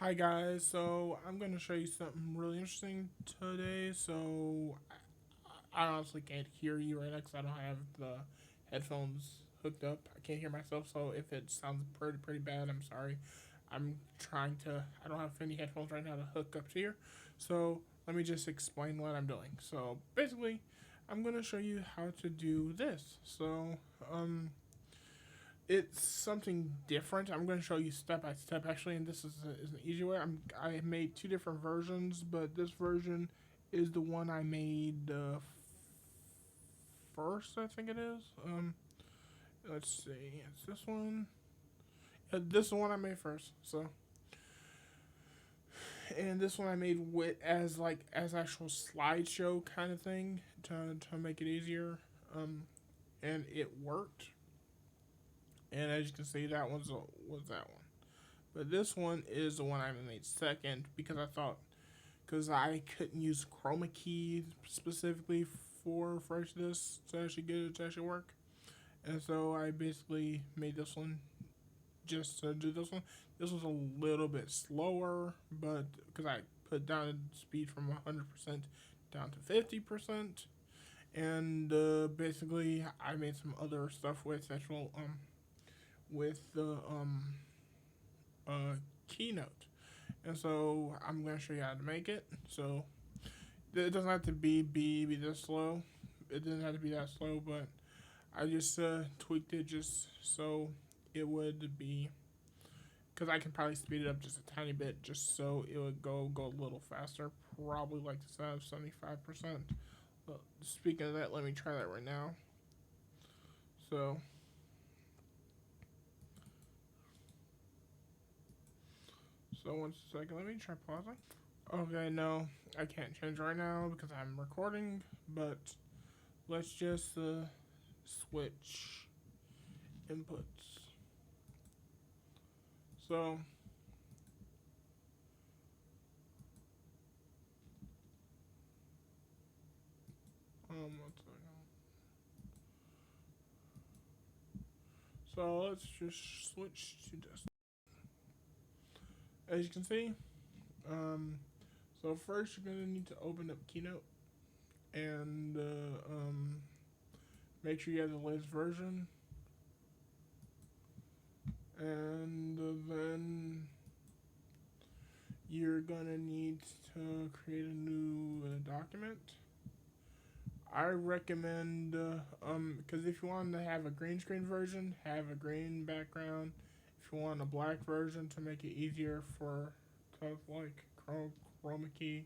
Hi guys, so I'm going to show you something really interesting today. I honestly can't hear you right now because I don't have the headphones hooked up. I can't hear myself, so if it sounds pretty bad, I'm sorry. I don't have any headphones right now to hook up to here. So let me just explain what I'm doing. So basically, I'm going to show you how to do this. Um, it's something different. I'm going to show you step by step actually, and is an easy way. I made two different versions, but this version is the one I made first. I think it is. Let's see. It's this one. This is the one I made first. And this one I made with as actual slideshow kind of thing to make it easier. And it worked. And as you can see, was that one. But this one is the one I made second because I couldn't use chroma key specifically for this to actually get it to actually work, and so I basically made this one just to do this one. This was a little bit slower, but because I put down speed from 100% down to 50%, and basically I made some other stuff with actual with the keynote. And so I'm gonna show you how to make it. So it doesn't have to be this slow. It didn't have to be that slow, but I just tweaked it just so it would be because I can probably speed it up just a tiny bit, just so it would go a little faster. Probably like to have 75%. Speaking of that, let me try that right now. So so 1 second. Let me try pausing. Okay, no, I can't change right now because I'm recording, but let's just switch inputs. So, 1 second. So let's just switch to desktop. As you can see, um, so first you're gonna need to open up Keynote and make sure you have the latest version, and then you're gonna need to create a new document. I recommend because if you want to have a green screen version, have a green background. If you want a black version to make it easier for to like chroma key,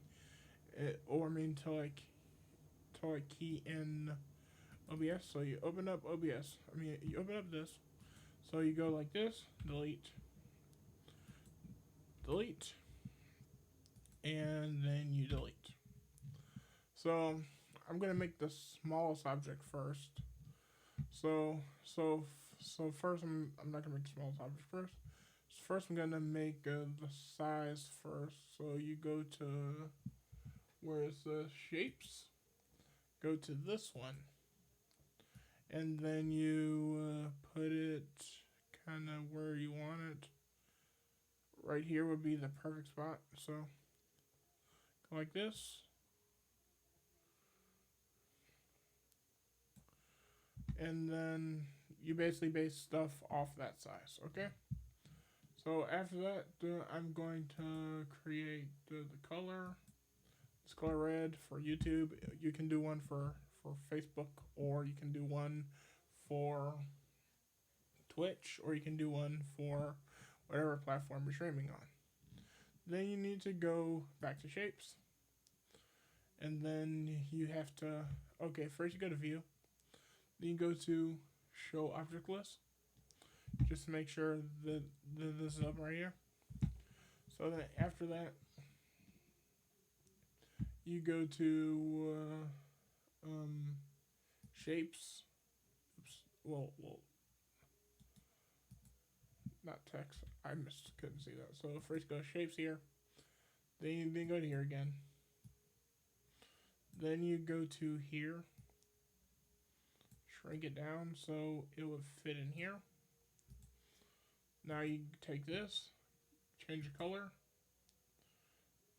or I mean to like key in OBS. So you open up OBS. I mean you open up this. So you go like this, delete, delete, and then you delete. So I'm gonna make the smallest object first. So so so first I'm not gonna make the smallest object first. So first I'm gonna make the size first. So you go to where it says shapes. Go to this one, and then you put it kind of where you want it. Right here would be the perfect spot. So go like this, and then you basically base stuff off that size. Okay. So after that, I'm going to create the color. It's color red for YouTube. You can do one for Facebook, or you can do one for Twitch, or you can do one for whatever platform you're streaming on. Then you need to go back to shapes, and then you have to, okay, first you go to view, then you go to show object list, just to make sure that this is up right here. So then after that, you go to shapes. Oops. Well, not text. I missed. Couldn't see that. So first go shapes here. Then go to here again. Then you go to here. Shrink it down so it would fit in here. Now you take this, change the color,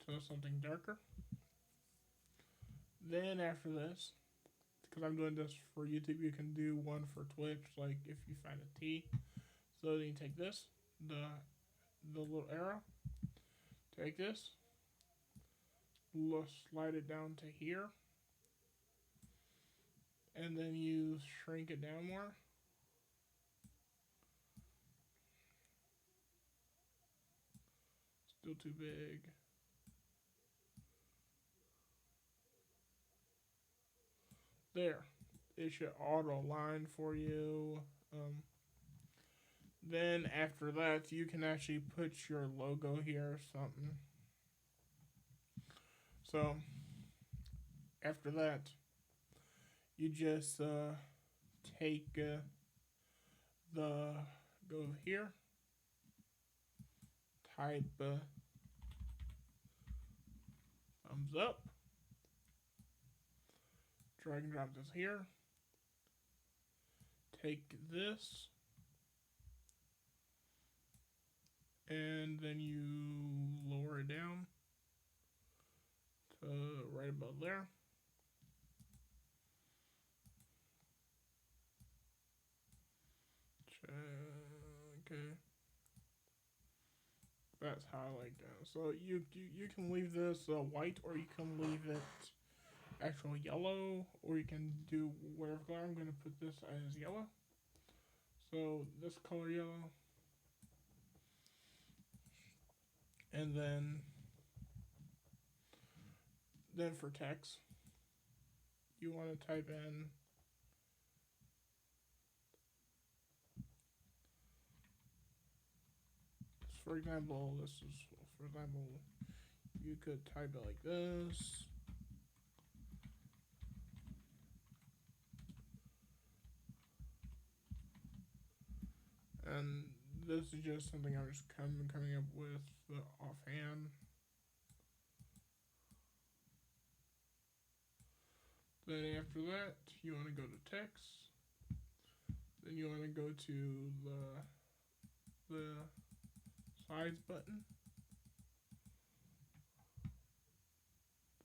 to something darker. Then after this, because I'm doing this for YouTube, you can do one for Twitch, like if you find a T. So then you take this, the little arrow, take this, slide it down to here, and then you shrink it down more. Still too big. There. It should auto align for you. Then after that, you can actually put your logo here or something. So after that, you just take go here, type thumbs up, drag and drop this here, take this, and then you lower it down to right about there. Okay, that's how I like that. So you can leave this white, or you can leave it actual yellow, or you can do whatever color. I'm going to put this as yellow. So this color yellow, and then for text, you want to type in for example, you could type it like this. And this is just something I'm just coming up with offhand. Then after that, you want to go to text. Then you want to go to the size button.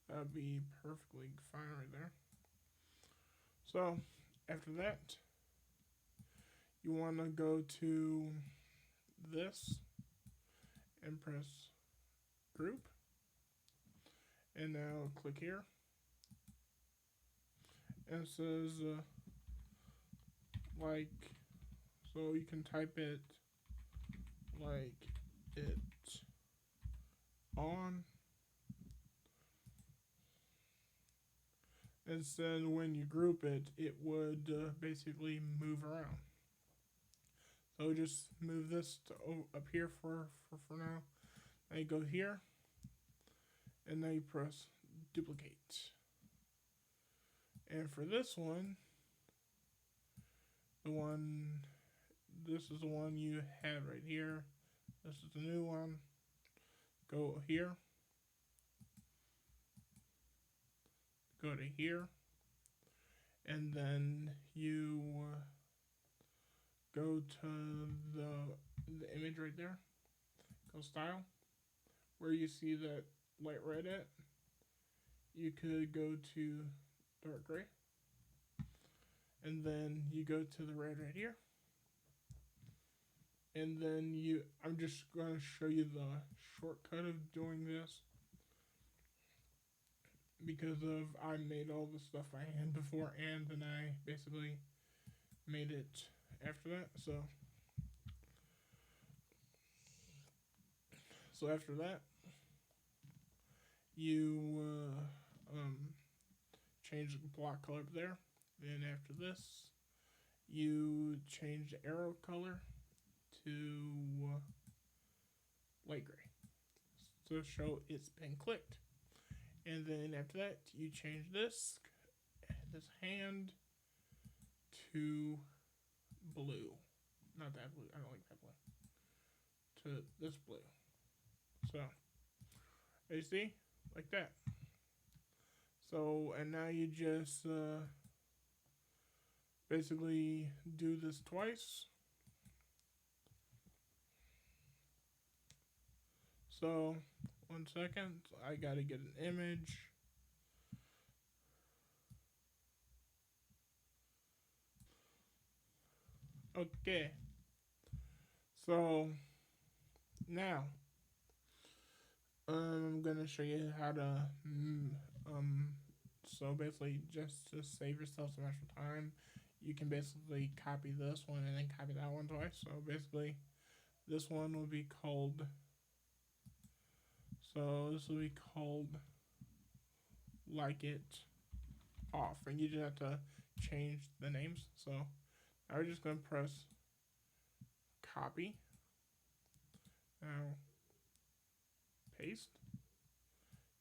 That'd be perfectly fine right there. So after that, you want to go to this and press group, and now click here, and it says like, so you can type it like it on, and then when you group it, it would basically move around. So just move this to up here for now. Now you go here, and now you press duplicate. And for this one, this is the one you had right here. This is the new one. Go here. Go to here. And then you go to the image right there. Go style. Where you see that light red at, you could go to dark gray. And then you go to the red right here. And then I'm just going to show you the shortcut of doing this, because I made all the stuff by hand before, and then I basically made it after that. So after that, you change the block color up there. Then after this, you change the arrow color to light gray to show it's been clicked. And then after that, you change this hand to blue. Not that blue. I don't like that blue. To this blue. So, you see? Like that. So, and now you just basically do this twice. So 1 second. I gotta get an image. Okay. So now I'm gonna show you how to so basically just to save yourself some extra time, you can basically copy this one and then copy that one twice. So basically this one will be called like it off, and you just have to change the names. So now we're just gonna press copy. Now paste.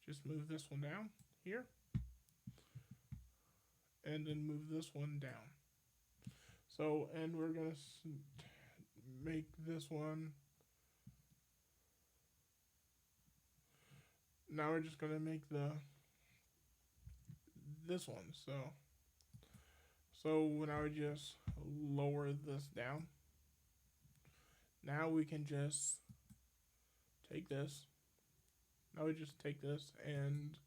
Just move this one down here, and then move this one down. So, and we're gonna make this one. Now we're just gonna make this one. So now we just lower this down. Now we can just take this. Now we just take this and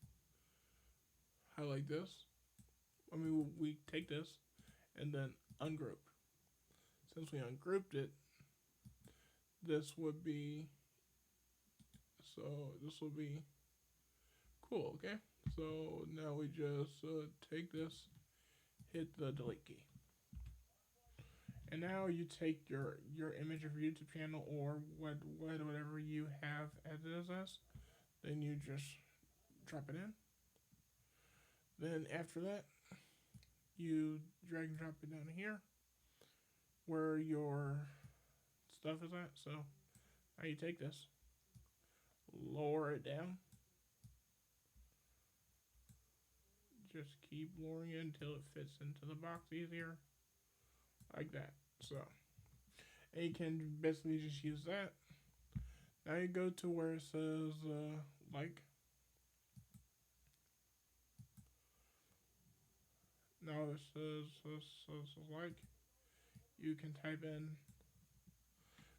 highlight this. I mean, we take this and then ungroup. Since we ungrouped it, this would be, so this will be cool, okay? So now we just take this, hit the delete key. And now you take your image of your YouTube channel or whatever you have edited as, then you just drop it in. Then after that, you drag and drop it down here where your stuff is at. So now you take this, lower it down. Just keep lowering it until it fits into the box easier, like that. So, and you can basically just use that. Now you go to where it says like. Now it says like. You can type in,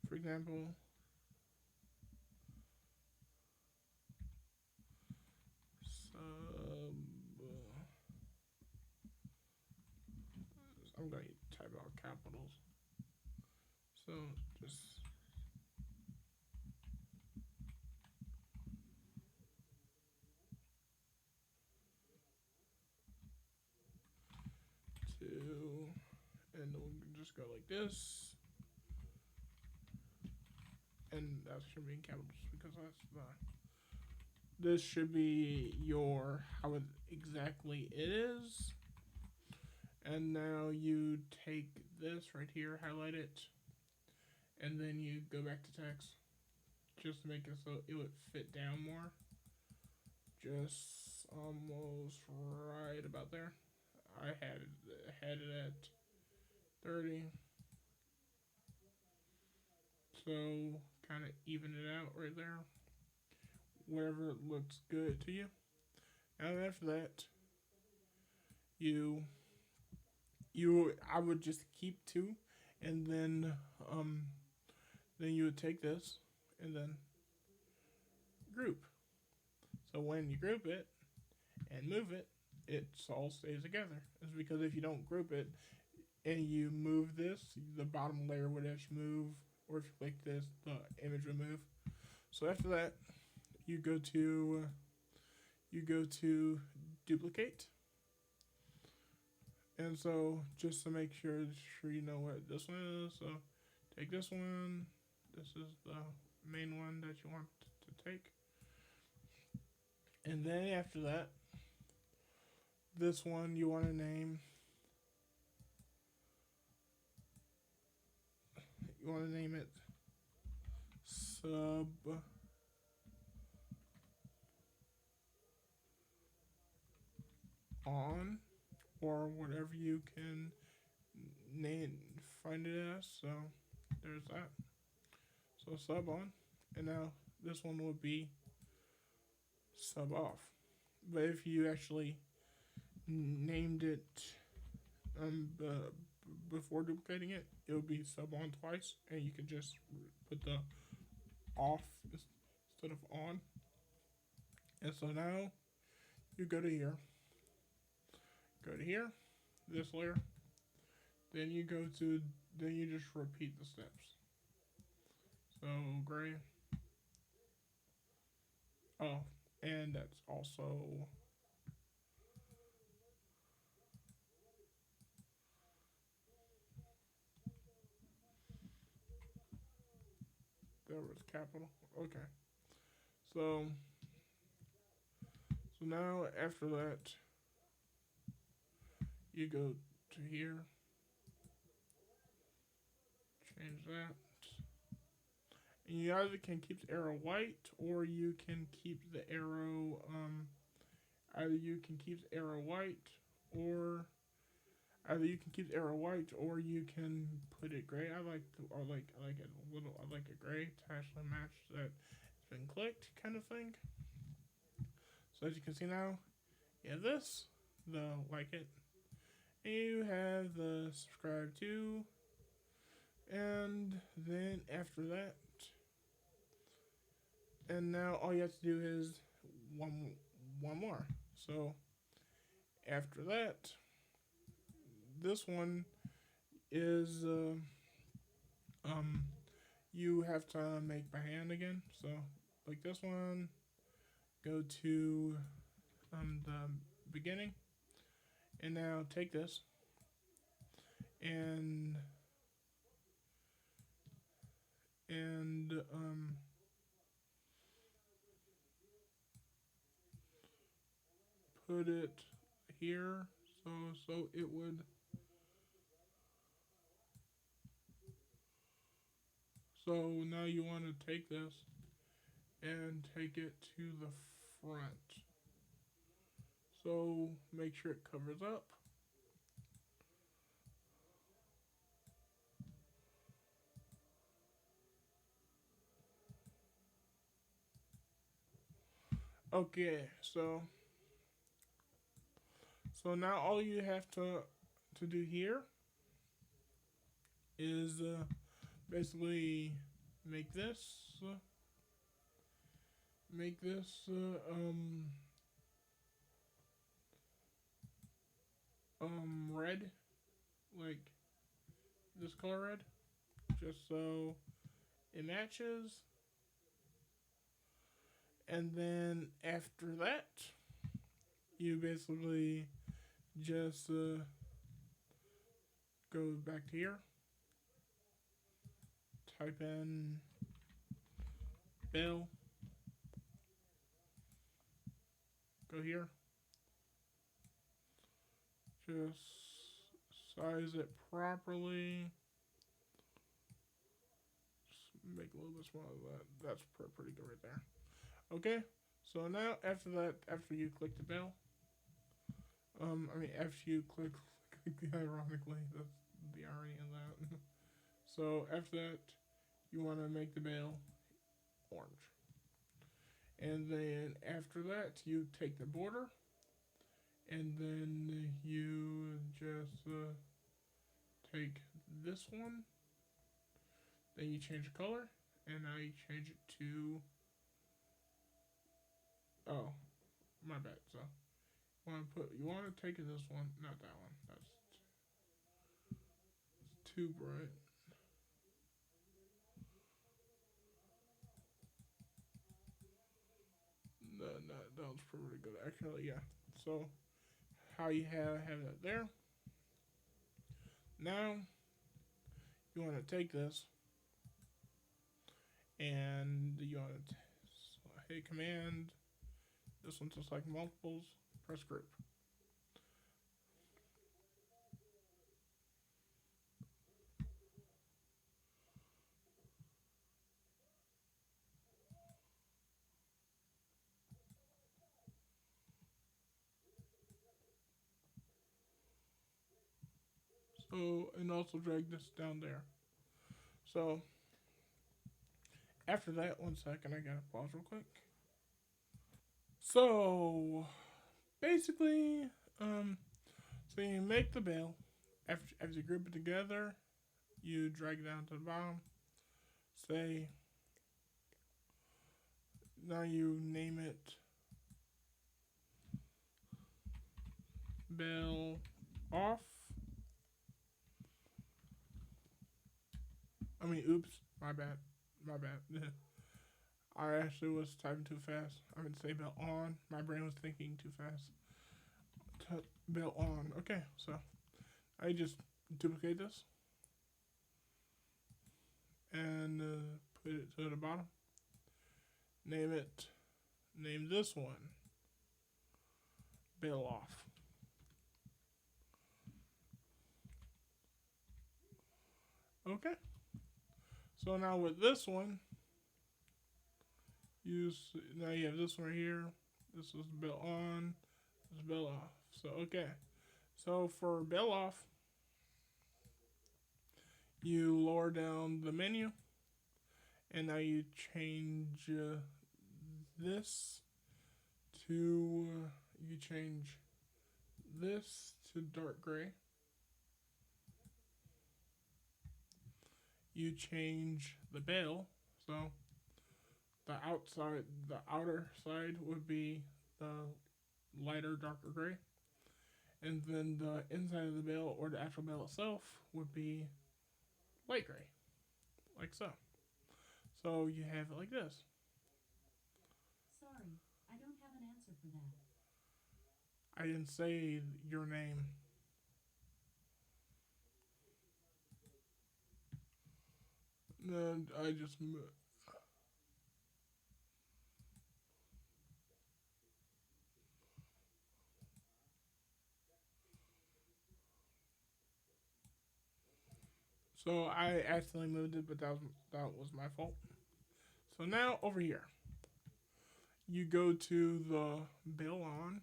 for example, I'm going to type out capitals. So just two, and we'll just go like this. And that should be in capitals because that's this should be your how it exactly it is. And now you take this right here, highlight it, and then you go back to text just to make it so it would fit down more. Just almost right about there. I had it at 30. So kind of even it out right there. Whatever looks good to you. And after that, I would just keep two, and then you would take this and then group. So when you group it and move it, it all stays together. It's because if you don't group it and you move this, the bottom layer would actually move, or if you click this, the image would move. So after that, you go to duplicate. And so just to make sure you know what this one is, so take this one. This is the main one that you want to take. And then after that, this one you want to name. You want to name it sub on, or whatever you can find it as. So there's that. So sub on, and now this one will be sub off. But if you actually named it before duplicating it, it will be sub on twice, and you can just put the off instead of on. And so now you go to here, this layer, then you go to, then you just repeat the steps. So gray. Oh, and that's also, there was capital. Okay. So now after that, you go to here, change that. And you either can keep the arrow white or you can keep the arrow either you can keep the arrow white or either you can keep the arrow white or you can put it gray. I like it a little, I like it gray to actually match that it's been clicked kind of thing. So as you can see now, you have this, the like it, and you have the subscribe to, and then after that, and now all you have to do is one more. So after that, this one is you have to make by hand again. So like this one, go to the beginning, and now take this and and put it here. So it would. So now you want to take this and take it to the front. So make sure it covers up. Okay, so now all you have to do here is basically make this make this red, like this color red, just so it matches. And then after that, you basically just go back to here, type in Bill, go here, just size it properly, just make a little bit smaller than that. That's pretty good right there. Okay, so now after that, after you click the bell, after you click, ironically, that's the irony in that. So after that, you want to make the bell orange. And then after that, you take the border, and then you just take this one, then you change the color, and now you change it to, oh, my bad. So you want to take this one, not that one. That's too bright. No, that was pretty good actually. Yeah. So how you have that there. Now you want to take this and you want to hit command. This one just like multiples. Press group. So and also drag this down there. So after that, 1 second, I gotta pause real quick. So basically, so you make the bell. After you group it together, you drag it down to the bottom. Say, now you name it bell off. I mean, oops, my bad, my bad. I actually was typing too fast. I meant to say bell on. My brain was thinking too fast. Bell on. Okay, so I just duplicate this and put it to the bottom. Name it. Name this one bell off. Okay. So now with this one, now you have this one right here. This is bell on. This is bell off. So okay. So for bell off, you lower down the menu, and now you change this to you change this to dark gray. You change the bell, so the outer side would be the lighter, darker gray, and then the inside of the bell or the actual bell itself would be light gray, like so. So you have it like this. Sorry, I don't have an answer for that. I didn't say your name. No, I just. So I accidentally moved it, but that was my fault. So now over here, you go to the bell on,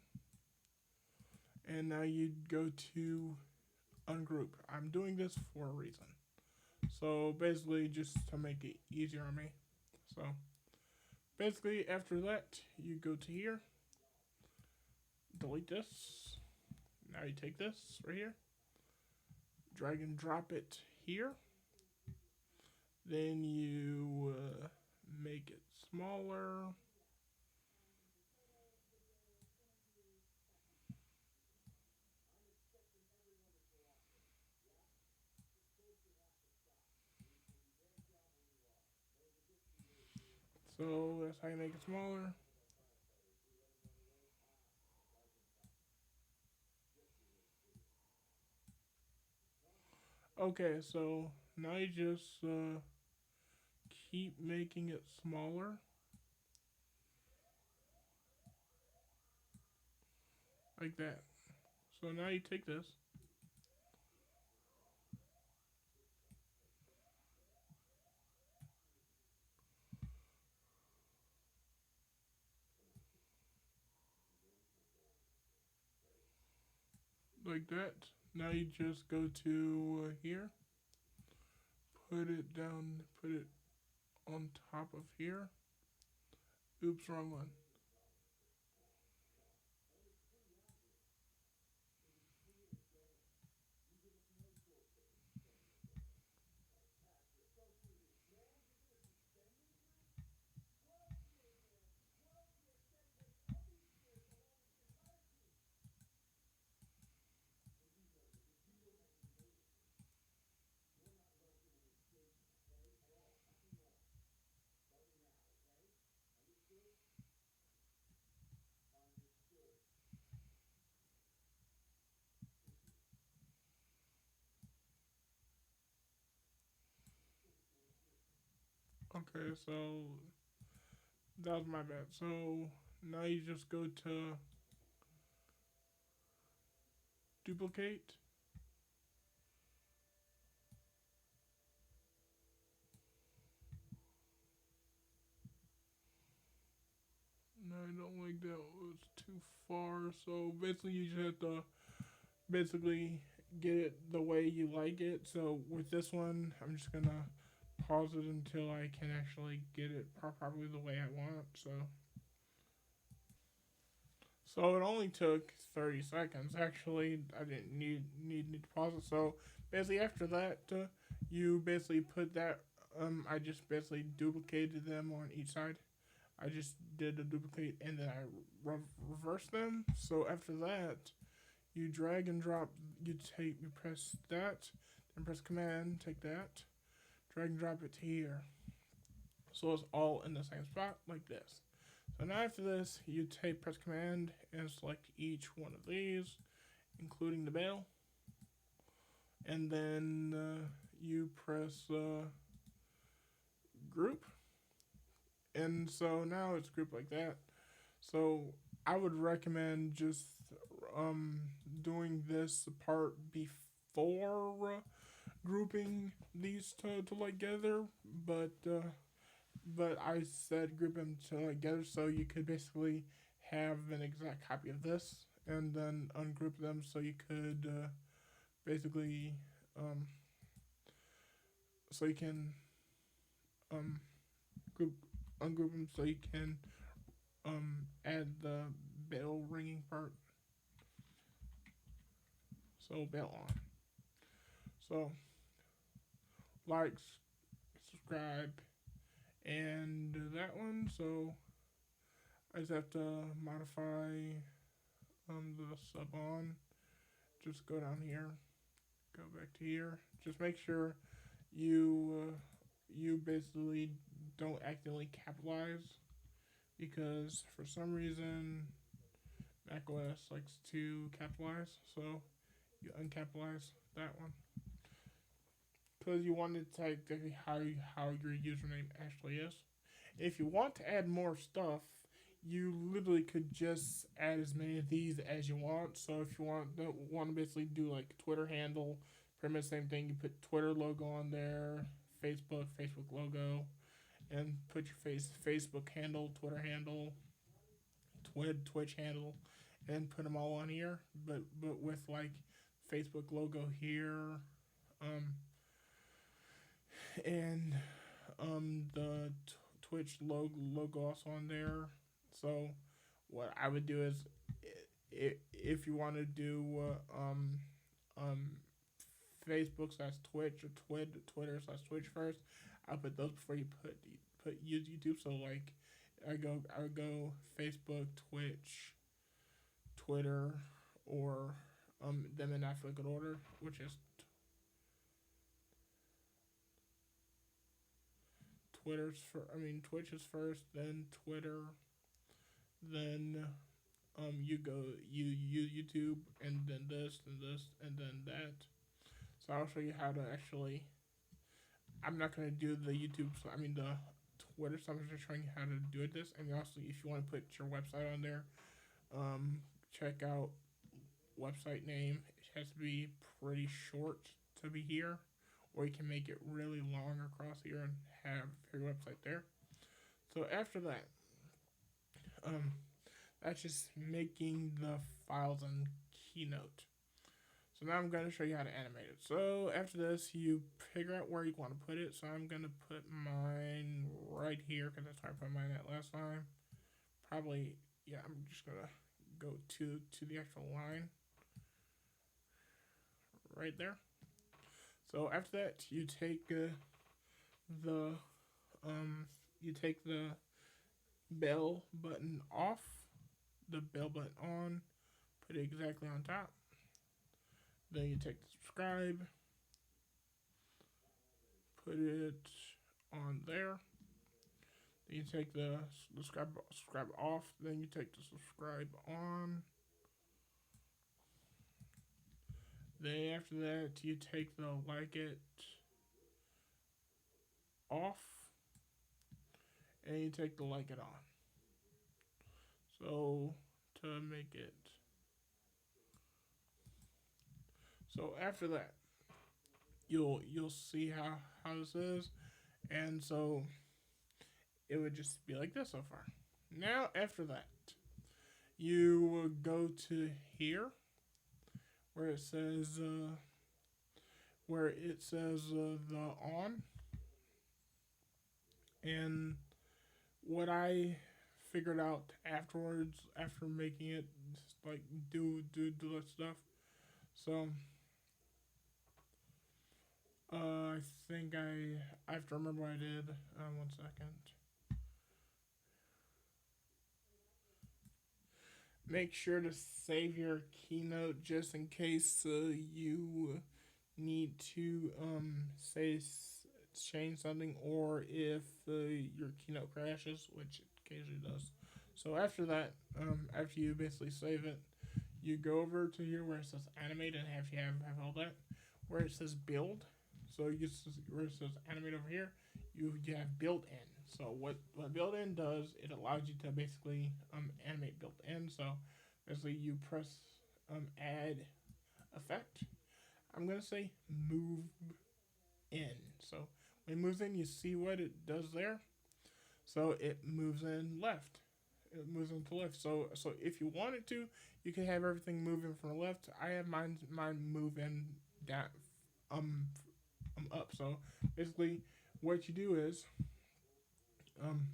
and now you go to ungroup. I'm doing this for a reason. So basically, just to make it easier on me. So basically, after that, you go to here, delete this. Now you take this right here, drag and drop it here. Then you make it smaller. So that's how you make it smaller. Okay, so now you just keep making it smaller, like that. So now you take this, like that. Now you just go to here, put it down, put it on top of here. Oops, wrong one. Okay, so that was my bad. So now you just go to duplicate. No, I don't like that. It was too far. So basically, you just have to basically get it the way you like it. So with this one, I'm just gonna pause it until I can actually get it properly the way I want. So it only took 30 seconds. Actually, I didn't need to pause it. So basically, after that, you basically put that. I just basically duplicated them on each side. I just did a duplicate and then I reversed them. So after that, You drag and drop. You press that, then press Command. Take that, drag and drop it to here. So it's all in the same spot like this. So now after this, you press Command and select each one of these, including the bell, and then you press Group, and so now it's grouped like that. So I would recommend just um, doing this part before grouping these together, but I said group them together so you could basically have an exact copy of this and then ungroup them so you could basically um, so you can um, group ungroup them so you can add the bell ringing part. So bell on. So likes, subscribe, and that one. So I just have to modify the sub on. Just go down here, go back to here. Just make sure you basically don't accidentally capitalize, because for some reason macOS likes to capitalize. So you uncapitalize that one because you want to type exactly how your username actually is. If you want to add more stuff, you literally could just add as many of these as you want. So if you want to basically do like Twitter handle, pretty much the same thing. You put Twitter logo on there, Facebook logo, and put your Facebook handle, Twitter handle, Twitch handle, and put them all on here. But with like Facebook logo here, and the Twitch logo also on there. So what I would do is, if you want to do Facebook slash Twitch or Twitter slash Twitch first, I'll put those before you put use YouTube. So like I would go Facebook, Twitch, Twitter, or them in alphabetical order, which is Twitch is first, then Twitter, then you go YouTube, and then this, and then that. So I'll show you how to actually. I'm not gonna do the YouTube. The Twitter stuff. I'm just showing you how to do this. And also, if you want to put your website on there, check out website name. It has to be pretty short to be here, or you can make it really long across here and have your website there. So after that, that's just making the files in Keynote. So now I'm going to show you how to animate it. So after this, you figure out where you want to put it. So I'm going to put mine right here, because that's where I put mine at last time. Probably, yeah, I'm just going to go to the actual line right there. So after that, you take the bell button off, the bell button on, put it exactly on top. Then you take the subscribe, put it on there. Then you take the subscribe off. Then you take the subscribe on. Then after that, you take the like it off, and you take the like it on. So to make it. So after that, you'll see how this is, and so it would just be like this so far. Now after that, you will go to here where it says the on, and what I figured out afterwards, after making it, just like do that stuff. So I think I have to remember what I did. 1 second. make sure to save your keynote just in case you need to change something, or if your keynote crashes, which it occasionally does. So after that, after you basically save it, you go over to here where it says animate and have all that, where it says build. So where it says animate over here, you have built in. So what built in does, it allows you to basically animate built in. So basically you press add effect. I'm gonna say move in. So when it moves in, you see what it does there. So it moves in left. It moves into left. So if you wanted to, you can have everything moving from the left. I have mine moving down, um, up. So basically, what you do is, um,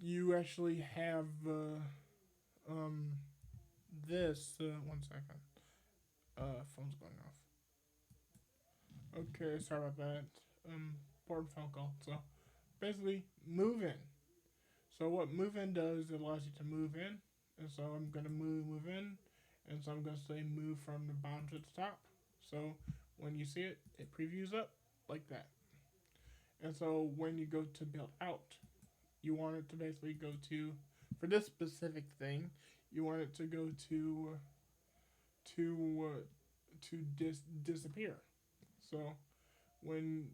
you actually have um this. One second. Phone's going off. Okay, sorry about that. Important phone call. So basically, move in. So what move in does, it allows you to move in, and so I'm gonna move in, and so I'm gonna say move from the bottom to the top. So when you see it, it previews up like that. And so when you go to build out, you want it to basically go to, for this specific thing, you want it to go to disappear. So when you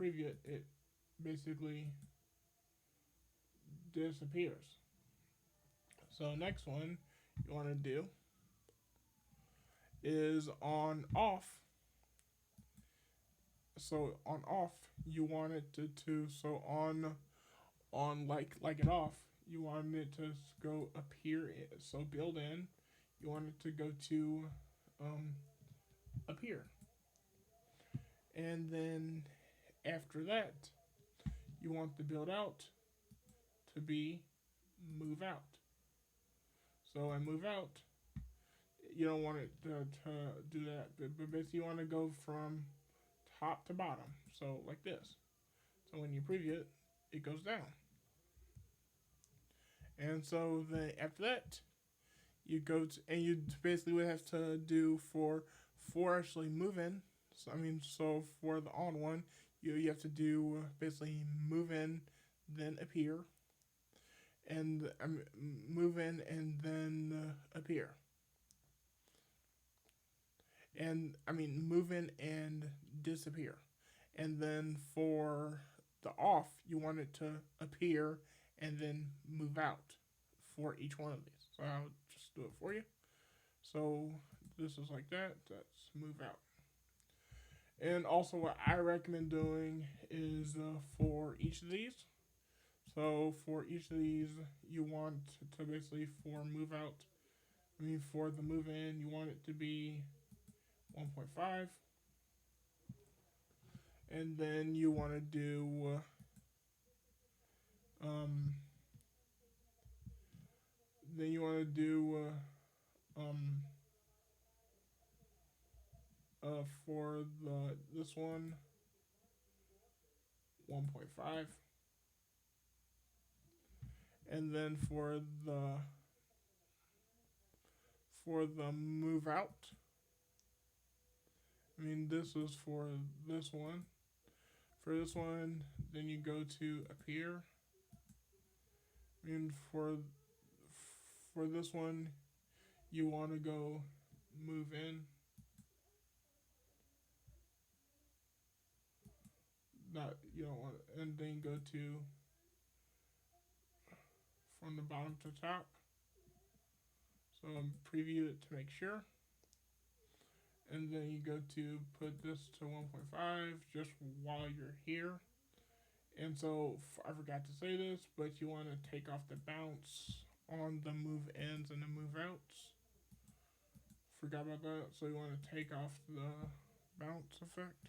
preview it, it basically disappears. So next one you want to do is on off. So on off, you want it to so on like it off, you want it to go appear. So build in, you want it to go to um, appear, and then after that, you want the build out to be move out. So I move out, you don't want it to do that, but basically you want to go from top to bottom. So like this. So when you preview it, it goes down. And so then after that, you go to, and you basically would have to do for actually move in. So so for the on one, you have to do basically move in, then appear, and move in and then appear, and move in and disappear, and then for the off, you want it to appear and then move out for each one of these. So I'll just do it for you. So this is like that. That's move out. And also, what I recommend doing is for each of these. So for each of these, you want to basically for move out. For the move in, you want it to be 1.5, and then you want to do um, then you want to do for the this one 1.5, and then for the move out, this is for this one. For this one, then you go to appear. For this one, you want to go move in. Not you don't want, and then go to from the bottom to top. So preview it to make sure, and then you go to put this to 1.5 just while you're here. And so I forgot to say this, but you want to take off the bounce on the move ins and the move outs. Forgot about that. So you want to take off the bounce effect.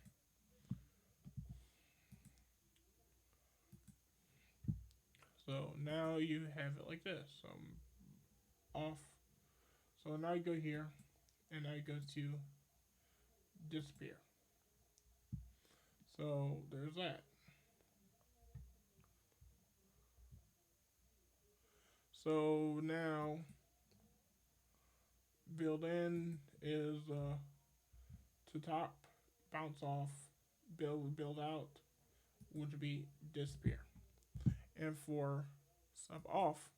So now you have it like this. So off. So now I go here, and I go to disappear. So there's that. So now Build in is to top, bounce off, build out, which would be disappear. And for sub off,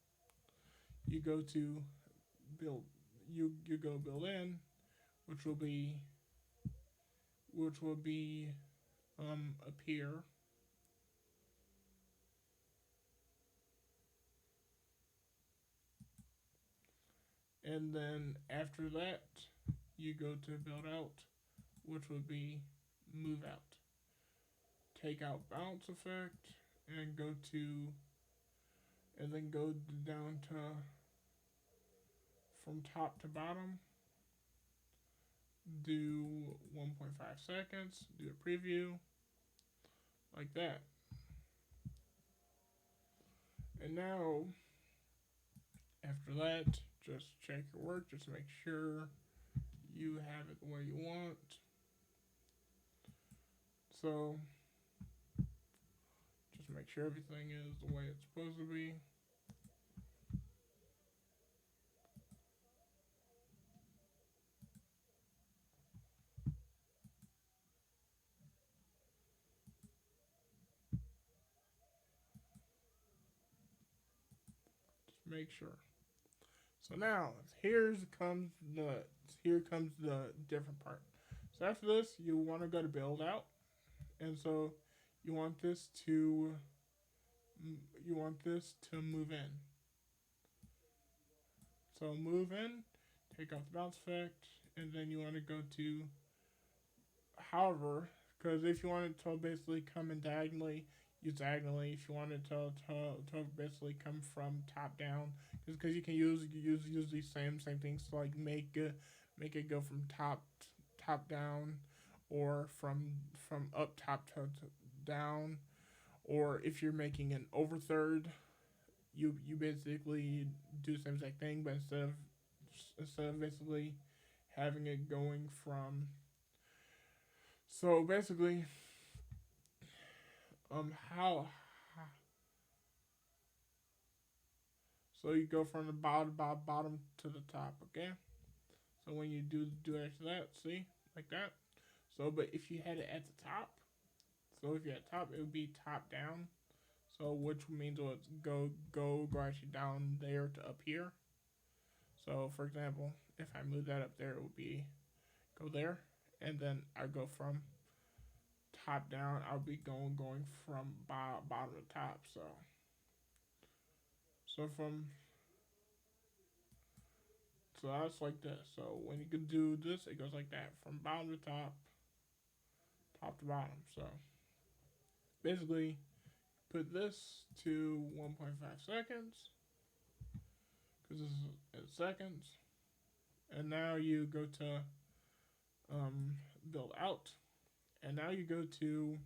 you go to build you go build in, which will be appear, and then after that you go to build out, which would be move out. Take out bounce effect and go to and then go down to from top to bottom. Do 1.5 seconds. Do a preview like that. And now after that, just check your work. Just make sure you have it the way you want. So just make sure everything is the way it's supposed to be. Just make sure. So now here comes the different part. So after this, you want to go to build out, and so you want this to move in. So move in, take off the bounce effect, and then you want to go to however, because if you want it to basically come in diagonally, use diagonally. If you want it to basically come from top down, because you can use these same things to like make it go from top down, or from up top to down, or if you're making an over third, you basically do the same exact thing, but instead of basically having it going from so basically how so you go from the bottom to the top, okay? So when you do after that, see, like that. So but if you had it at the top, so if you had top, it would be top down. So which means it's go actually down there to up here. So for example, if I move that up there, it would be go there, and then I go from top down. I'll be going from bottom to top. So from so that's like this. So when you can do this, it goes like that from bottom to top, top to bottom. So basically, put this to 1.5 seconds because this is in seconds, and now you go to build out, and now you go to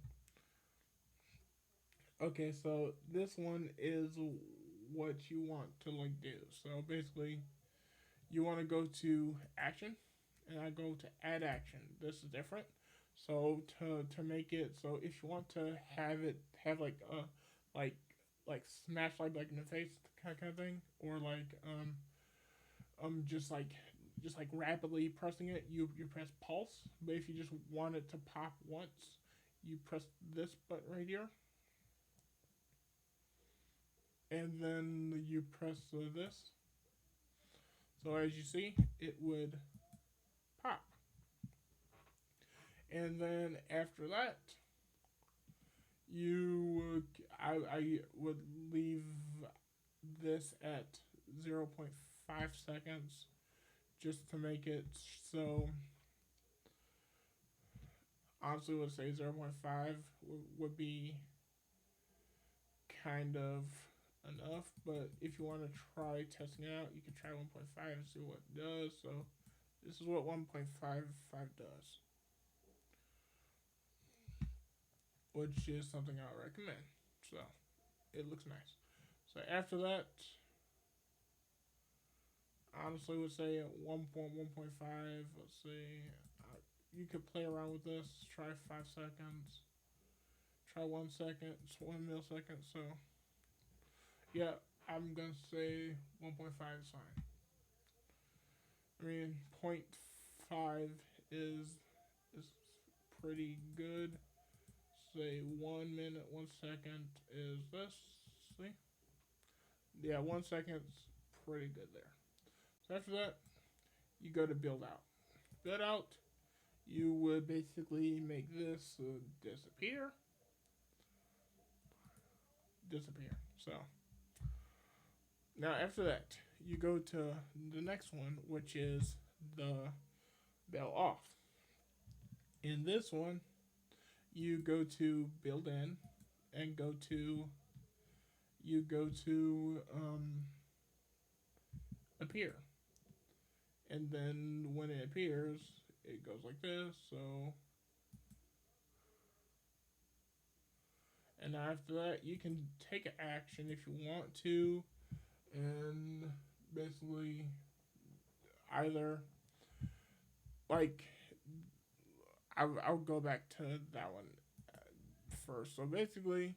okay. So this one is what you want to like do. So basically, you want to go to action, and I go to add action. This is different. So to make it so if you want to have it have like like smash like in the face kind of thing, or like just like rapidly pressing it, you press pulse. But if you just want it to pop once, you press this button right here, and then you press this. So as you see, it would pop. And then after that, I would leave this at 0.5 seconds just to make it so honestly would say 0.5 would be kind of enough, but if you want to try testing it out, you can try 1.5 and see what it does. So this is what 1.55 does, which is something I recommend. So it looks nice. So after that, honestly would say at 1.1.5, let's see, you could play around with this, try 5 seconds, try 1 second, 1 millisecond. So yeah, I'm gonna say 1.5 is fine. I mean, point 0.5 is pretty good. Say 1 minute, 1 second is this. See? Yeah, 1 second's pretty good there. So after that, you go to build out. Build out, you would basically make this disappear. So now after that, you go to the next one, which is the bell off. In this one, you go to build in and go to appear, and then when it appears, it goes like this. So, and after that, you can take an action if you want to, and basically either like I'll go back to that one first. So basically,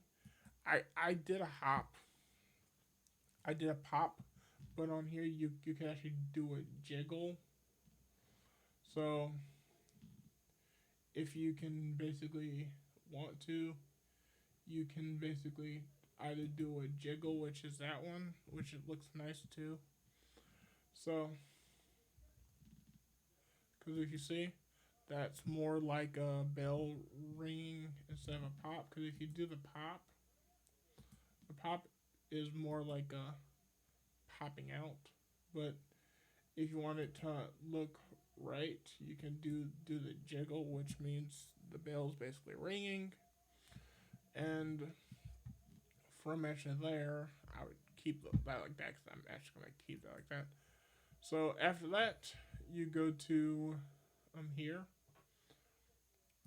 I did a hop. I did a pop, but on here you can actually do a jiggle. So if you can basically want to, you can basically either do a jiggle, which is that one, which it looks nice too. So, because if you see, that's more like a bell ringing instead of a pop. Because if you do the pop is more like a popping out. But if you want it to look right, you can do the jiggle, which means the bell's basically ringing. And from actually there, I would keep that like that because I'm actually going to keep that like that. So after that, you go to here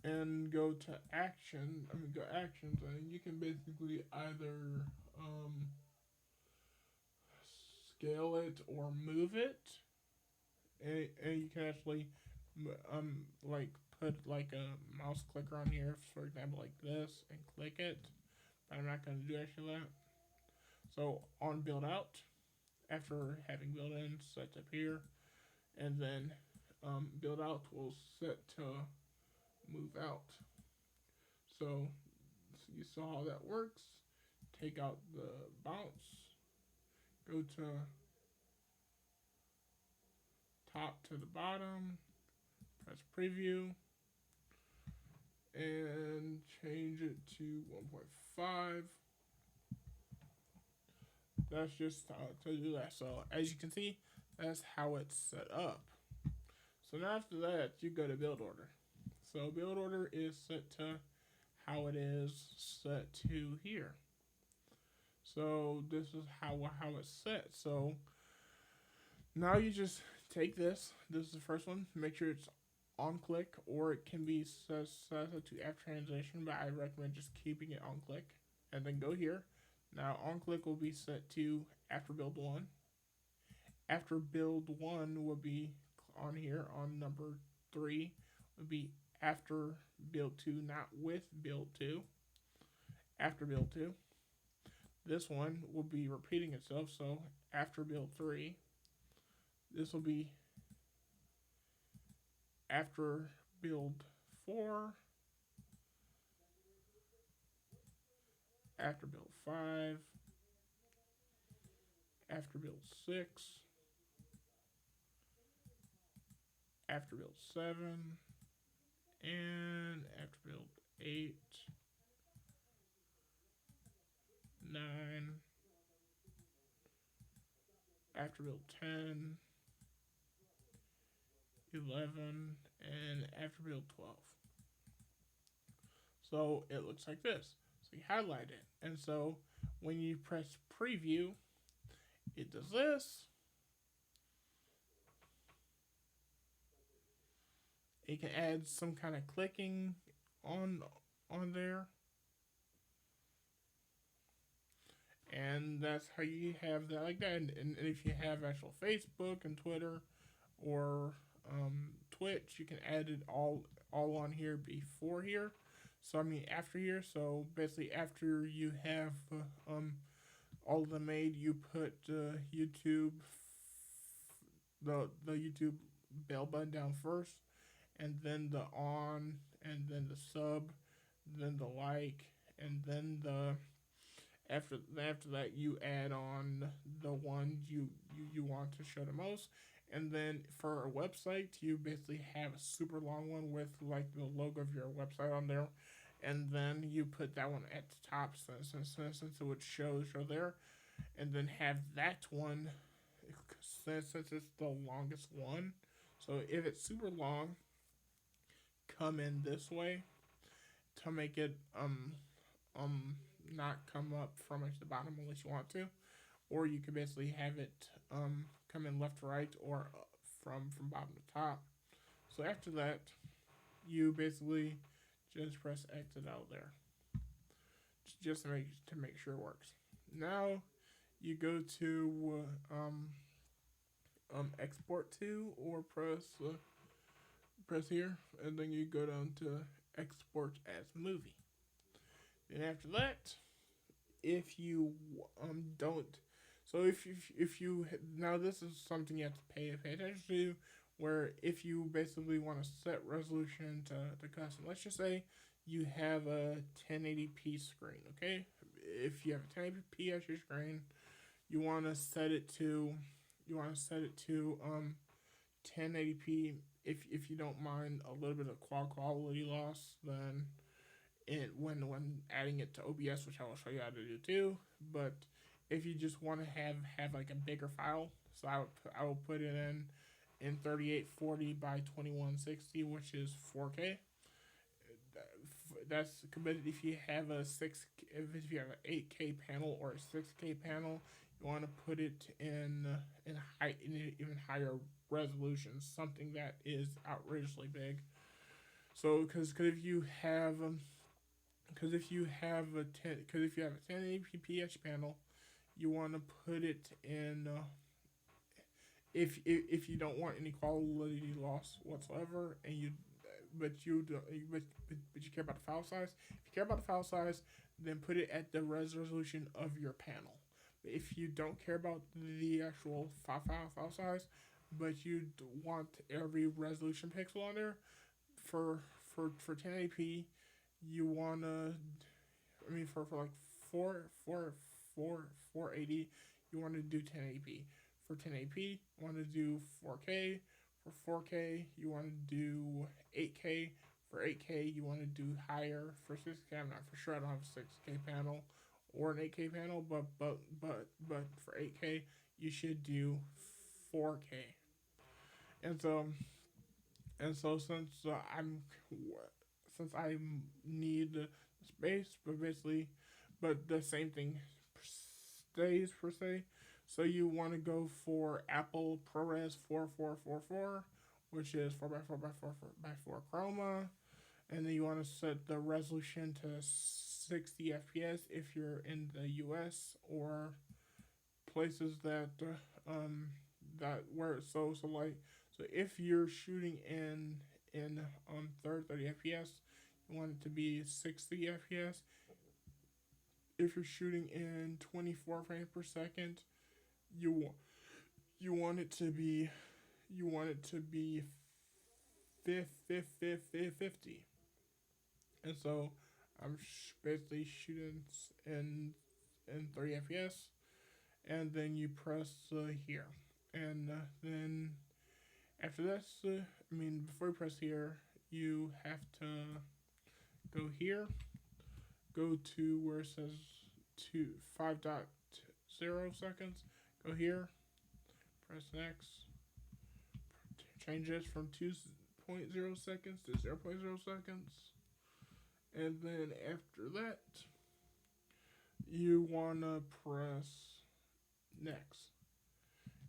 and go to action. Go actions, and you can basically either scale it or move it, and you can actually like put like a mouse clicker on here, for example, like this, and click it. But I'm not going to do actually that. So on build out, after having build in, set up here, and then build out will set to move out. So you saw how that works. Take out the bounce, go to top to the bottom, press preview, and change it to 1.5. That's just to do that. So as you can see, that's how it's set up. So now after that, you go to build order. So build order is set to how it is set to here. So this is how it's set. So now you just take this. This is the first one. Make sure it's on click, or it can be set to F transition, but I recommend just keeping it on click. And then go here. Now on click will be set to after build 1. After build 1 will be on here on number 3 would be after build 2, not with build 2. After build 2. This one will be repeating itself, so after build 3. This will be after build 4. After build 5. After build 6. After build 7. And after build 8. 9. After build 10. 11. And after build 12. So it looks like this. So you highlight it. And so when you press preview, it does this. It can add some kind of clicking on there. And that's how you have that like that. And if you have actual Facebook and Twitter or Twitch, you can add it all on here before here. So after here. So basically after you have all of them made, you put YouTube, the YouTube bell button down first, and then the on, and then the sub, then the like, and then the after that you add on the one you want to show the most. And then for a website, you basically have a super long one with like the logo of your website on there, and then you put that one at the top since it would show there, and then have that one since it's the longest one. So if it's super long, come in this way to make it um not come up from the bottom unless you want to, or you could basically have it come in left to right or from bottom to top. So after that, you basically just press exit out there, just to make sure it works. Now you go to export to, or press here, and then you go down to export as movie. And after that, if you don't, so if you now this is something you have to pay attention to, where if you basically want to set resolution to custom, let's just say you have a 1080p screen, okay? If you have a 1080p as your screen, you want to set it to 1080p. If you don't mind a little bit of quality loss, then when adding it to OBS, which I will show you how to do too. But if you just want to have like a bigger file, so I will put it in 3840 by 2160, which is 4K. That's committed. If you have if you have an 8K panel or a 6K panel, you want to put it in an even higher resolution, something that is outrageously big. So because if you have if you have a 1080p panel, you want to put it in. If you don't want any quality loss whatsoever, and you but you do, but you care about the file size. If you care about the file size, then put it at the resolution of your panel. If you don't care about the actual file size, but you want every resolution pixel on there, for 1080p, you wanna, for like 480, you want to do 1080p. For 1080p, you want to do 4K. For 4K, you want to do 8K. For 8K, you want to do higher. For 6K, I'm not for sure. I don't have a 6K panel or an 8K panel, but for 8K, you should do 4K. And so since I need the space, but the same thing stays per se. So you want to go for Apple ProRes 4444, which is 4x4x4 chroma, and then you want to set the resolution to 60 FPS if you're in the US or places that so if you're shooting in 30 FPS, you want it to be 60 FPS. If you're shooting in 24 frames per second, you want it to be 50. And so I'm basically shooting in 30 FPS, and then you press here, and then after this, before you press here, you have to go here, go to where it says 5.0 seconds, go here, press next, change this from 2.0 seconds to 0.0 seconds, and then after that, you want to press next.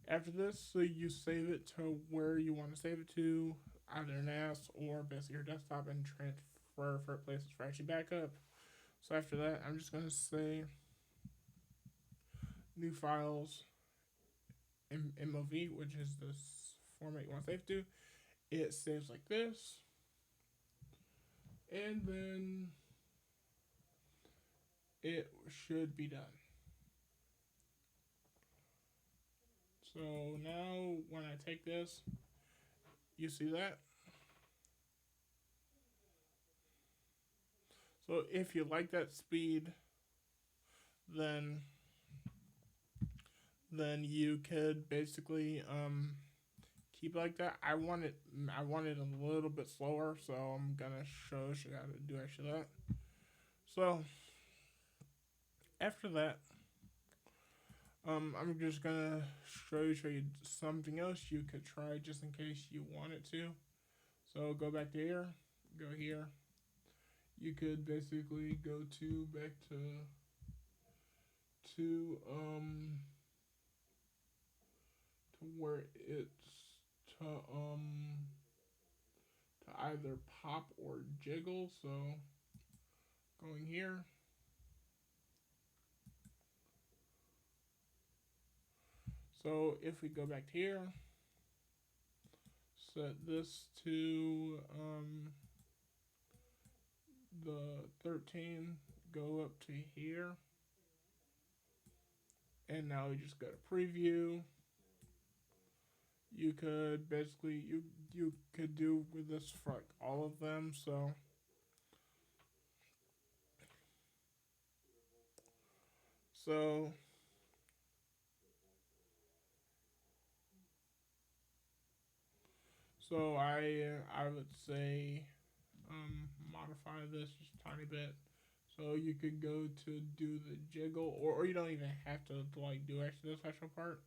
After this, so you save it to where you want to save it to, either NAS or basically your desktop, and transfer for places for actually backup. So after that, I'm just going to say new files, MOV, which is the format you want to save to. It saves like this, and then it should be done. So now when I take this, you see that? So if you like that speed, then you could basically keep it like that. I want it a little bit slower, so I'm gonna show you how to do actually that. So after that, I'm just gonna show you something else you could try just in case you wanted to. So go back to here, go here. You could basically go to back to to where it's to to either pop or jiggle. So going here. So if we go back here, set this to the 13, go up to here, and now we just go to preview. You could basically you could do with this for like all of them. So I would say modify this just a tiny bit. So you could go to do the jiggle, or you don't even have to like do actually the special part.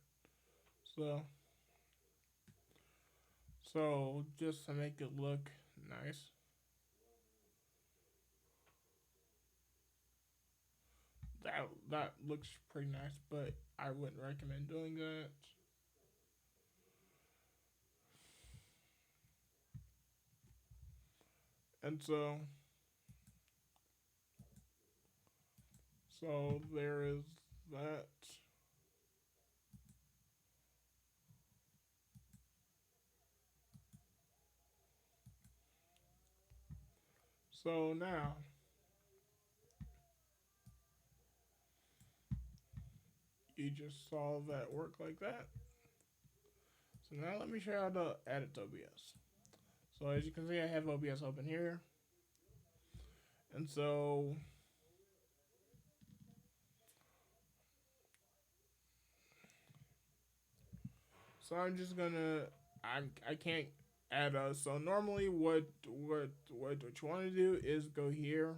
So just to make it look nice, that looks pretty nice, but I wouldn't recommend doing that. And so there is that. So now you just saw that work like that. So now let me show you how to add it to OBS. So as you can see, I have OBS open here. And so I'm just gonna I can't add a so normally what you want to do is go here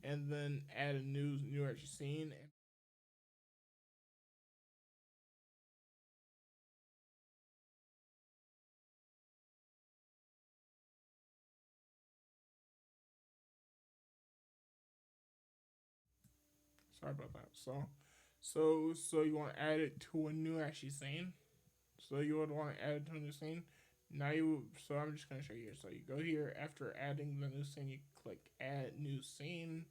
and then add a new actual scene. Sorry about that. So you want to add it to a new actually scene. So you would want to add it to a new scene. Now so I'm just gonna show you here. So you go here after adding the new scene, you click add new scene,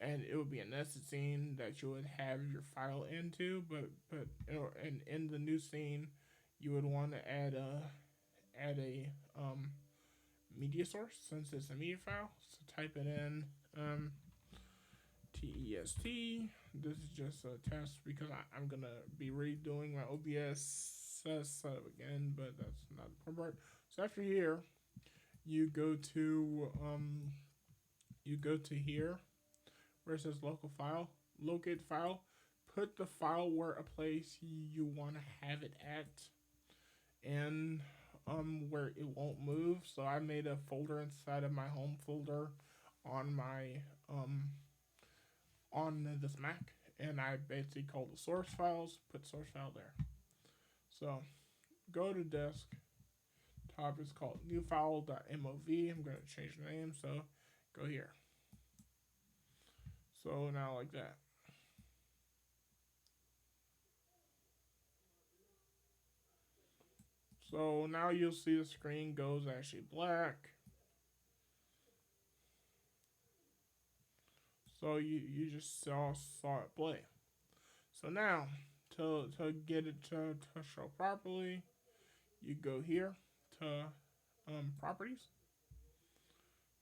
and it would be a nested scene that you would have your file into. But and in the new scene, you would want to add a media source since it's a media file. So type it in test. This is just a test because I'm gonna be redoing my OBS setup again, but that's not the important part. So after here, you go to here where it says local file, locate file, put the file where a place you want to have it at, and where it won't move. So I made a folder inside of my home folder on my on this Mac, and I basically called the source files, put source file there. So go to desk, top is called new file.mov. I'm going to change the name, so go here. So now like that. So now you'll see the screen goes actually black. So you just saw it play. So now to get it to show properly, you go here to properties.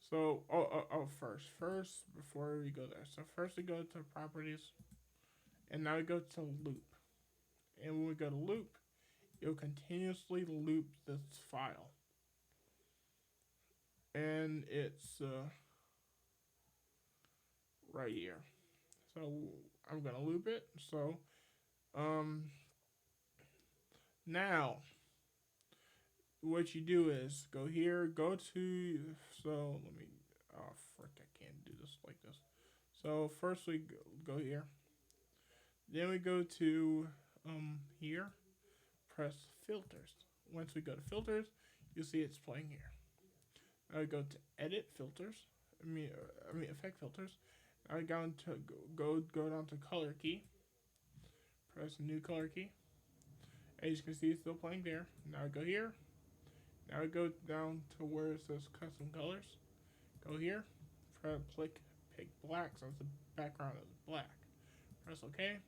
So first before we go there. So first we go to properties, and now we go to loop. And when we go to loop, it'll continuously loop this file, and it's right here. So I'm gonna loop it. So um, now what you do is go here, go to, so let me, oh frick, I can't do this like this. So first we go here, then we go to here, press filters. Once we go to filters, you'll see it's playing here. I go to edit filters, I mean effect filters. I go to go down to color key, press new color key. As you can see, it's still playing there. Now I go here. Now I go down to where it says custom colors. Go here, pick black since the background is black. Press OK,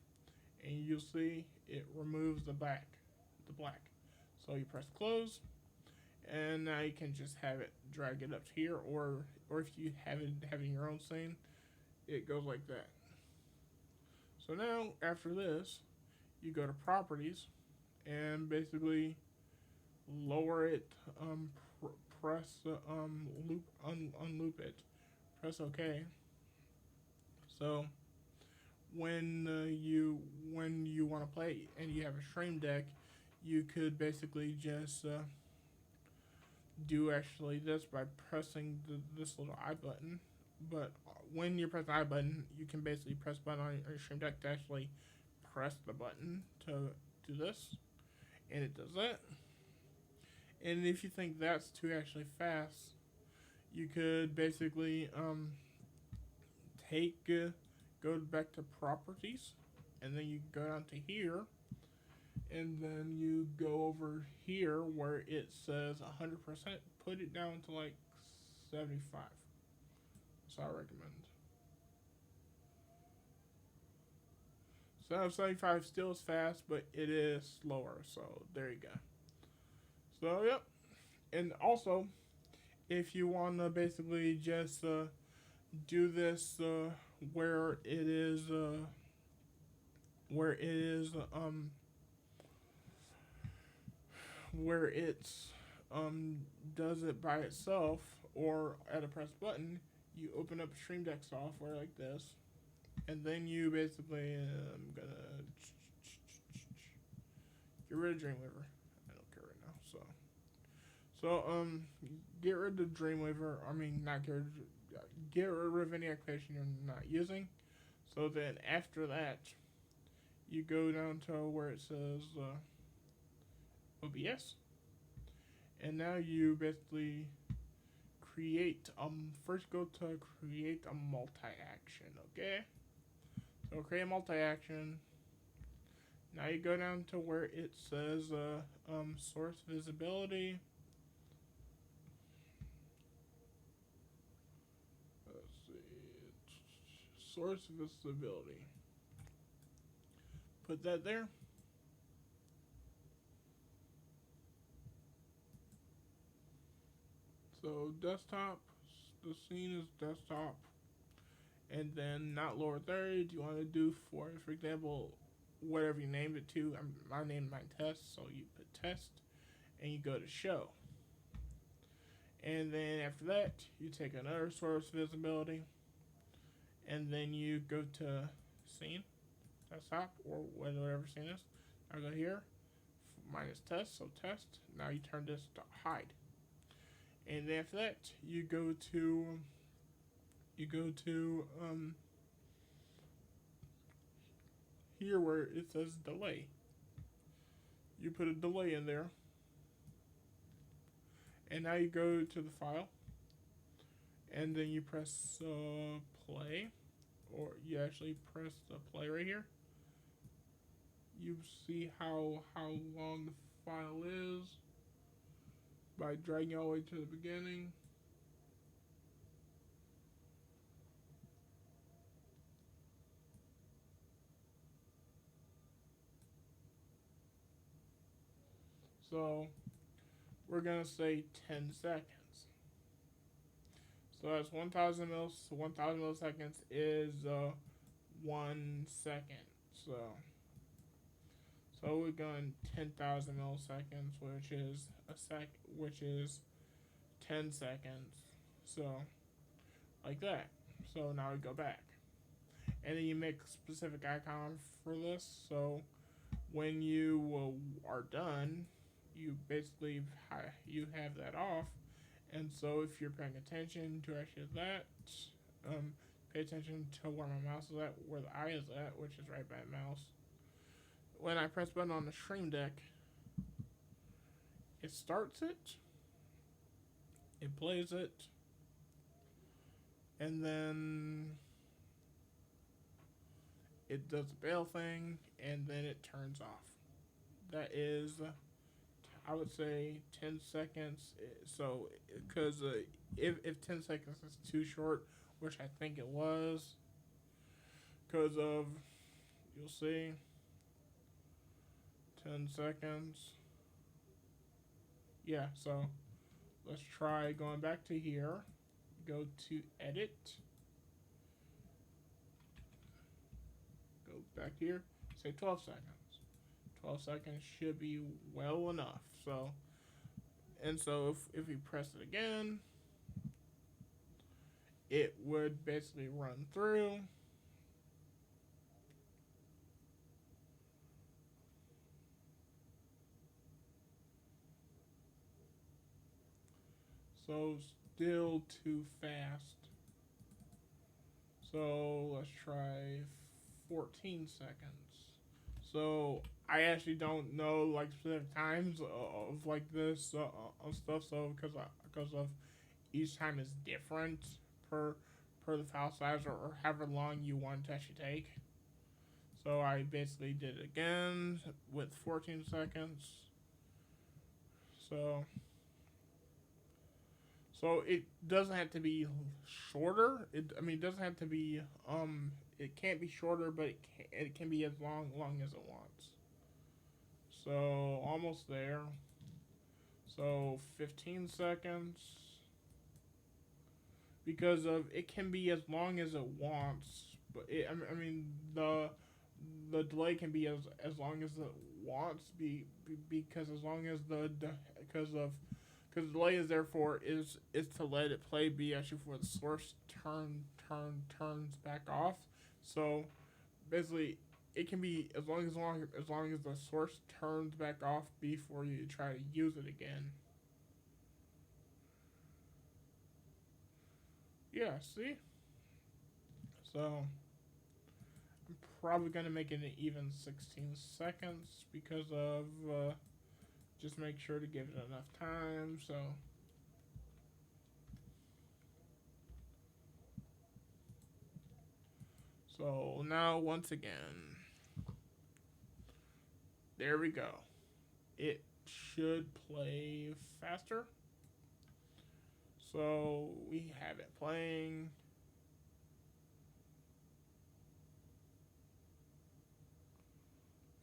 and you'll see it removes the black. So you press close, and now you can just have it drag it up here, or if you have it having your own scene, it goes like that. So now after this, you go to properties, and basically lower it, press loop unloop it, press OK. So when you want to play and you have a stream deck, you could basically just do actually this by pressing this little I button. But when you press the I button, you can basically press the button on your stream deck to actually press the button to do this, and it does that. And if you think that's too actually fast, you could basically go back to properties, and then you go down to here, and then you go over here where it says 100%. Put it down to like 75. So I recommend. So 75 still is fast, but it is slower. So there you go. So yep, and also if you want to basically just do this where it is where it is where it's does it by itself or at a press button, you open up Stream Deck software like this, and then you basically I'm gonna get rid of Dreamweaver. I don't care right now. So get rid of Dreamweaver. I mean, not get rid of any application you're not using. So then after that, you go down to where it says OBS, and now you basically create. First go to create a multi-action. Okay. So create a multi-action. Now you go down to where it says source visibility. Let's see, source visibility. Put that there. So desktop, the scene is desktop, and then not lower third. You want to do for example, whatever you named it to. I named mine test, so you put test, and you go to show. And then after that, you take another source visibility, and then you go to scene, desktop, or whatever scene is. I go here, minus test, so test. Now you turn this to hide. And then after that, you go to here where it says delay. You put a delay in there, and now you go to the file, and then you press play, or you actually press the play right here. You see how long the file is by dragging all the way to the beginning. So we're gonna say 10 seconds. So that's 1,000 milliseconds is 1 second. So So we're going 10,000 milliseconds, which is 10 seconds. So like that. So now we go back, and then you make a specific icon for this. So when you are done, you basically you have that off. And so if you're paying attention to actually that, um, pay attention to where my mouse is at, where the eye is at, which is right by the mouse. When I press button on the Stream Deck, it starts it, it plays it, and then it does the bail thing, and then it turns off. That is, I would say, 10 seconds. So, because if 10 seconds is too short, which I think it was, because of, you'll see, 10 seconds. Yeah, so let's try going back to here. Go to edit. Go back here. Say 12 seconds. 12 seconds should be well enough. So, and so if we press it again, it would basically run through. So still too fast. So let's try 14 seconds. So I actually don't know like specific times of like this of stuff. So because of each time is different per the file size or however long you want it to actually take. So I basically did it again with 14 seconds. So it doesn't have to be shorter. It doesn't have to be it can't be shorter, but it can be as long as it wants. So almost there. So 15 seconds. Because of it can be as long as it wants, but the delay can be as long as it wants because as long as because the delay is therefore is to let it play be actually for the source turns back off. So basically it can be as long as the source turns back off before you try to use it again. Yeah, see? So I'm probably gonna make it an even 16 seconds because of just make sure to give it enough time. So now once again, there we go. It should play faster. So we have it playing.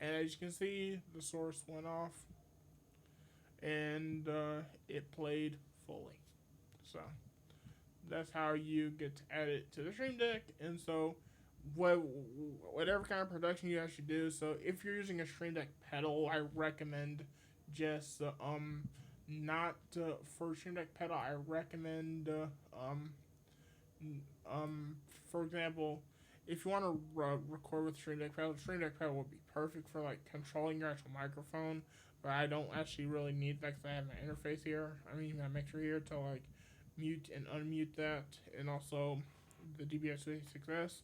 And as you can see, the source went off and it played fully. So that's how you get to add it to the Stream Deck. And so whatever kind of production you actually do. So if you're using a Stream Deck pedal, I recommend just not for Stream Deck pedal. I recommend for example, if you want to record with Stream Deck pedal would be perfect for like controlling your actual microphone. But I don't actually really need that because I have my interface here. My mixer here to like mute and unmute that, and also the DBS6S.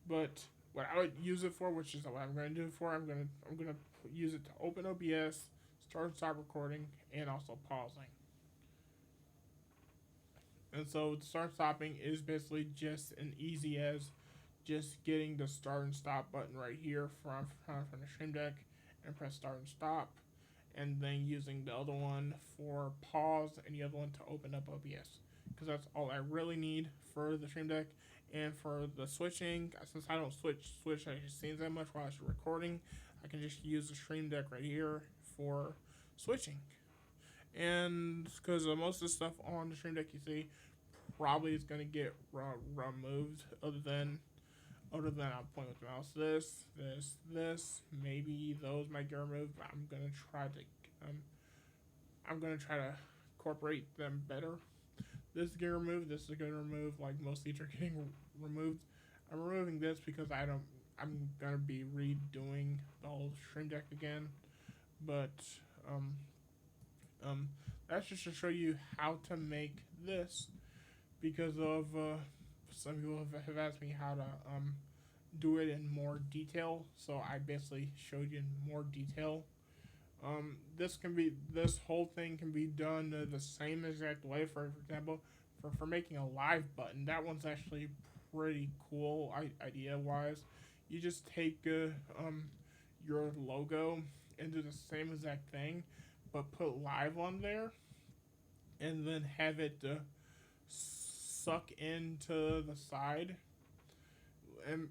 But what I would use it for, which is what I'm going to do it for, I'm gonna use it to open OBS, start and stop recording, and also pausing. And so start stopping is basically just as easy as just getting the start and stop button right here from the Stream Deck and press start and stop, and then using the other one for pause and the other one to open up OBS, because that's all I really need for the Stream Deck. And for the switching, since I don't switch scenes that much while I'm recording, I can just use the Stream Deck right here for switching. And because most of the stuff on the Stream Deck you see probably is going to get removed, other than Other than I'll point with the mouse, this, maybe those might get removed, but um, I'm gonna try to incorporate them better. This is getting removed. This is gonna remove. Like most of these are getting removed. I'm removing this because I'm gonna be redoing the whole stream deck again. But um um that's just to show you how to make this because of some people have asked me how to do it in more detail. So I basically showed you in more detail. This whole thing can be done the same exact way. For example, for making a live button, that one's actually pretty cool idea wise. You just take your logo and do the same exact thing, but put live on there, and then have it suck into the side, and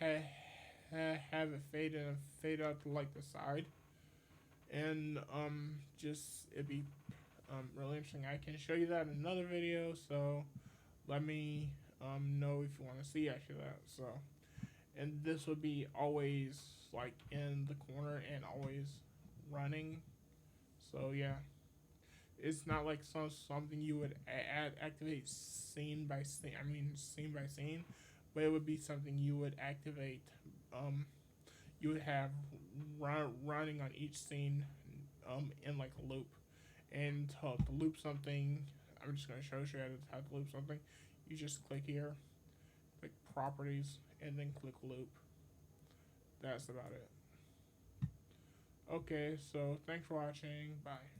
have it fade in and fade out to like the side, and just it'd be really interesting. I can show you that in another video, so let me know if you want to see actually that. So, and this would be always like in the corner and always running. So yeah, it's not like something you would activate scene by scene. I mean scene by scene, but it would be something you would activate. Um, you would have running on each scene in like a loop. And to loop something, I'm just going to show you how to loop something. You just click here, click properties, and then click loop. That's about it. Okay, so thanks for watching. Bye.